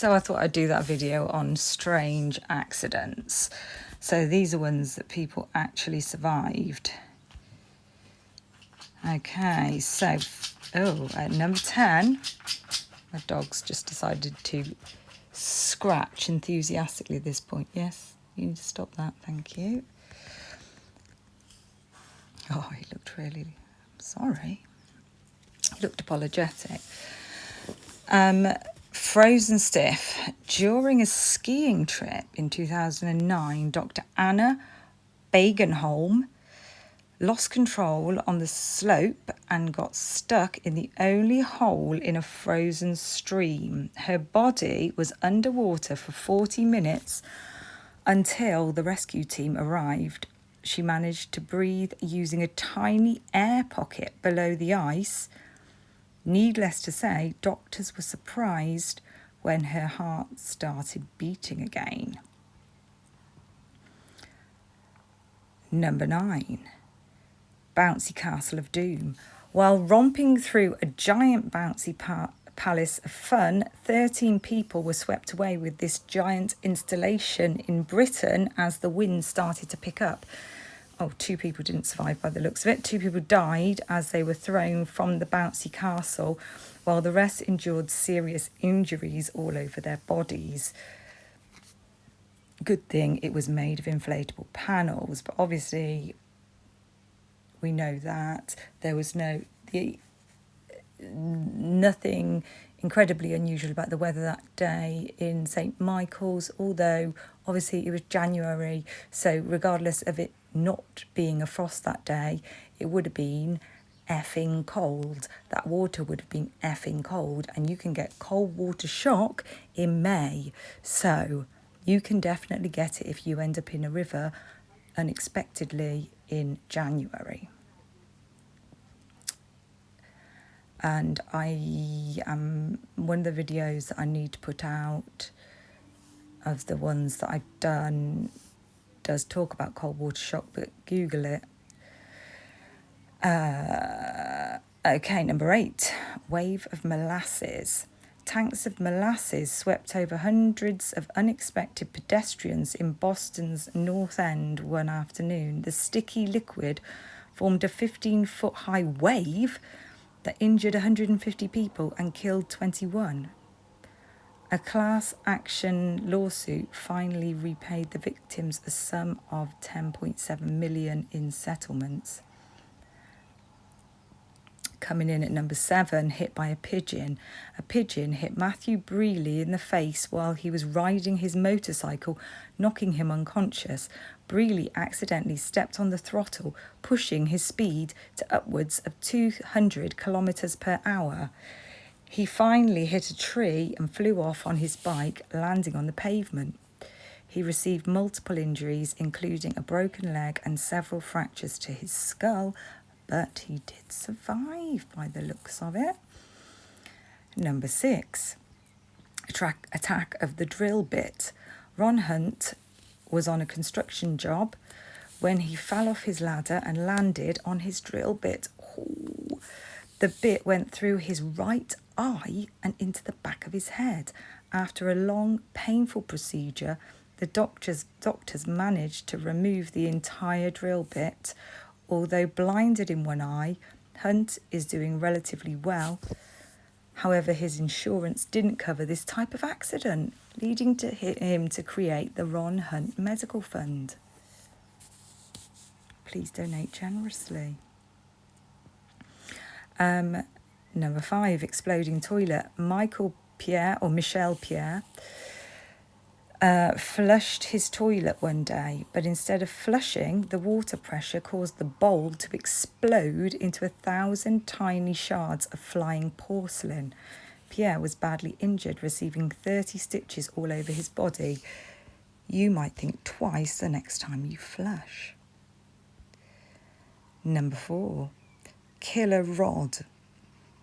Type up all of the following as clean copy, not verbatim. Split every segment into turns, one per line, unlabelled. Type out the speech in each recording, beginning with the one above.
So I thought I'd do that video on strange accidents. So these are ones that people actually survived. Okay, so, at number 10, my dog's just decided to scratch enthusiastically at this point. Yes, you need to stop that, thank you. Oh, he looked really, sorry. He looked apologetic. Frozen stiff. During a skiing trip in 2009, Dr. Anna Bagenholm lost control on the slope and got stuck in the only hole in a frozen stream. Her body was underwater for 40 minutes until the rescue team arrived. She managed to breathe using a tiny air pocket below the ice. Needless to say, doctors were surprised when her heart started beating again. Number 9. Bouncy Castle of Doom. While romping through a giant bouncy palace of fun, 13 people were swept away with this giant installation in Britain as the wind started to pick up. 2 people didn't survive by the looks of it. 2 people died as they were thrown from the bouncy castle, while the rest endured serious injuries all over their bodies. Good thing it was made of inflatable panels, but obviously we know that there was nothing incredibly unusual about the weather that day in St. Michael's, although obviously it was January, so regardless of it not being a frost that day, it would have been effing cold. That water would have been effing cold, and you can get cold water shock in May, so you can definitely get it if you end up in a river unexpectedly in January. And one of the videos that I need to put out of the ones that I've done does talk about cold water shock, but Google it. Okay, number 8, wave of molasses. Tanks of molasses swept over hundreds of unexpected pedestrians in Boston's North End one afternoon. The sticky liquid formed a 15-foot high wave that injured 150 people and killed 21. A class action lawsuit finally repaid the victims a sum of $10.7 million in settlements. Coming in at number 7, hit by a pigeon. A pigeon hit Matthew Brearley in the face while he was riding his motorcycle, knocking him unconscious. Brearley accidentally stepped on the throttle, pushing his speed to upwards of 200 kilometres per hour. He finally hit a tree and flew off on his bike, landing on the pavement. He received multiple injuries, including a broken leg and several fractures to his skull, but he did survive by the looks of it. Number 6, attack of the drill bit. Ron Hunt was on a construction job when he fell off his ladder and landed on his drill bit. Ooh. The bit went through his right eye and into the back of his head. After a long, painful procedure, the doctors managed to remove the entire drill bit. Although blinded in one eye, Hunt is doing relatively well. However, his insurance didn't cover this type of accident, leading to him to create the Ron Hunt Medical Fund. Please donate generously. Number 5, exploding toilet. Michel Pierre flushed his toilet one day, but instead of flushing, the water pressure caused the bowl to explode into 1,000 tiny shards of flying porcelain. Pierre was badly injured, receiving 30 stitches all over his body. You might think twice the next time you flush. Number 4, killer rod.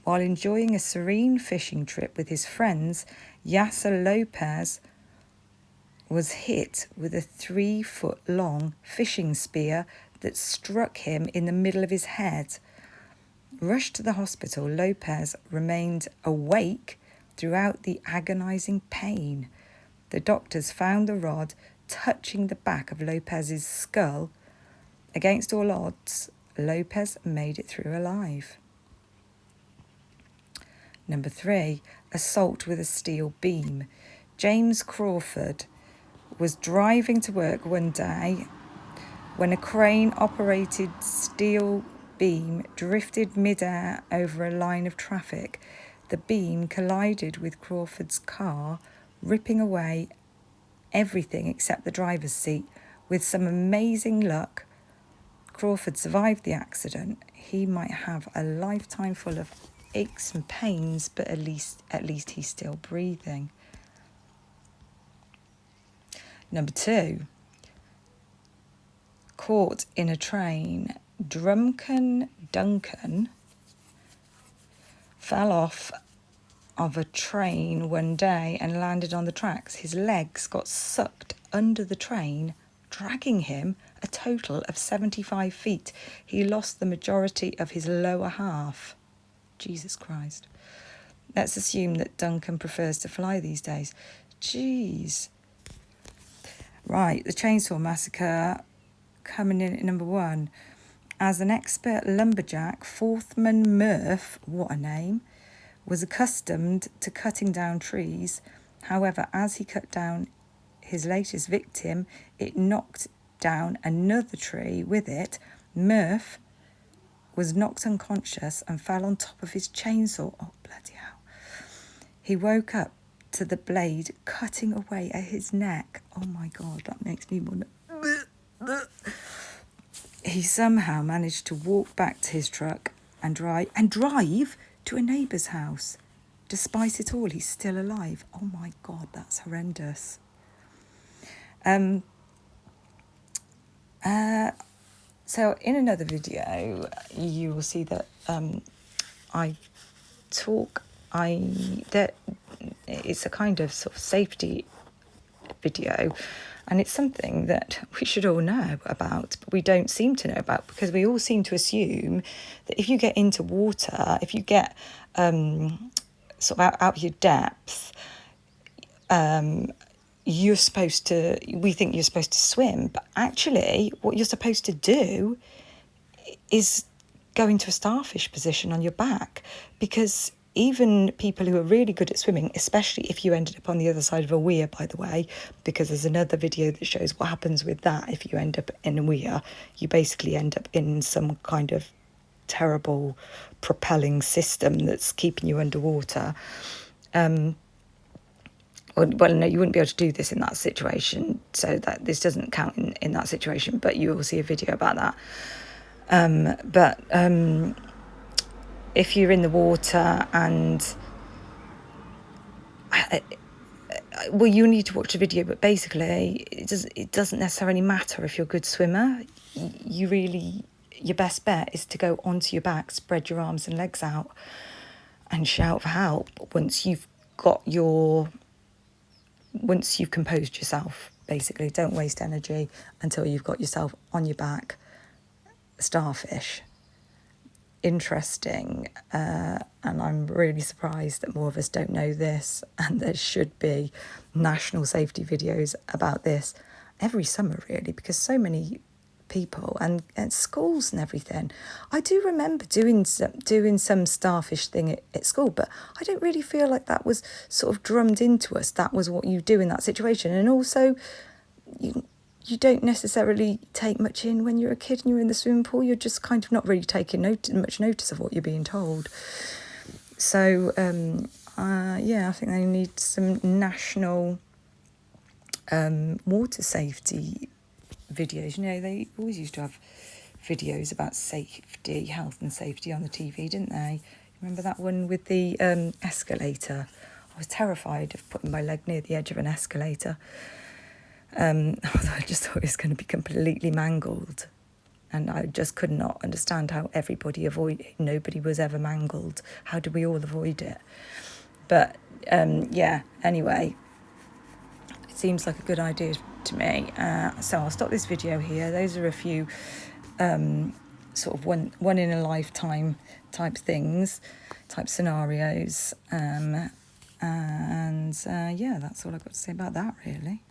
While enjoying a serene fishing trip with his friends, Yasser Lopez was hit with a 3-foot-long fishing spear that struck him in the middle of his head. Rushed to the hospital, Lopez remained awake throughout the agonising pain. The doctors found the rod touching the back of Lopez's skull. Against all odds, Lopez made it through alive. Number 3, assault with a steel beam. James Crawford was driving to work one day when a crane-operated steel beam drifted mid-air over a line of traffic. The beam collided with Crawford's car, ripping away everything except the driver's seat. With some amazing luck, Crawford survived the accident. He might have a lifetime full of aches and pains, but at least he's still breathing. Number 2, caught in a train. Drunken Duncan fell off of a train one day and landed on the tracks. His legs got sucked under the train, dragging him a total of 75 feet. He lost the majority of his lower half. Jesus Christ. Let's assume that Duncan prefers to fly these days. Jeez. Right, the Chainsaw Massacre coming in at number 1. As an expert lumberjack, Forthman Murph, what a name, was accustomed to cutting down trees. However, as he cut down his latest victim, it knocked down another tree with it. Murph was knocked unconscious and fell on top of his chainsaw. Oh, bloody hell. He woke up to the blade cutting away at his neck. Oh my God, that makes me want to... He somehow managed to walk back to his truck and drive to a neighbour's house. Despite it all, he's still alive. Oh my God, that's horrendous. So in another video, you will see that it's a kind of sort of safety video, and it's something that we should all know about, but we don't seem to know about, because we all seem to assume that if you get into water, if you get sort of out of your depth, we think you're supposed to swim, but actually what you're supposed to do is go into a starfish position on your back, because even people who are really good at swimming, especially if you ended up on the other side of a weir, by the way, because there's another video that shows what happens with that. If you end up in a weir, you basically end up in some kind of terrible propelling system that's keeping you underwater. Well, no, you wouldn't be able to do this in that situation, so that this doesn't count in that situation, but you will see a video about that. If you're in the water and... well, you need to watch the video, but basically it doesn't necessarily matter if you're a good swimmer. Your best bet is to go onto your back, spread your arms and legs out and shout for help once you've composed yourself. Basically, don't waste energy until you've got yourself on your back. Starfish. Interesting, and I'm really surprised that more of us don't know this, and there should be national safety videos about this every summer, really, because so many people and schools and everything. I do remember doing some starfish thing at school, but I don't really feel like that was sort of drummed into us. That was what you do in that situation. And also, you don't necessarily take much in when you're a kid and you're in the swimming pool. You're just kind of not really taking much notice of what you're being told. So, I think they need some national water safety videos. You know, they always used to have videos about safety, health and safety on the TV, didn't they? Remember that one with the escalator? I was terrified of putting my leg near the edge of an escalator. Although I just thought it was going to be completely mangled, and I just could not understand how nobody was ever mangled. How do we all avoid it? But anyway, it seems like a good idea to me. So I'll stop this video here. Those are a few sort of one in a lifetime type scenarios. And yeah, that's all I've got to say about that, really.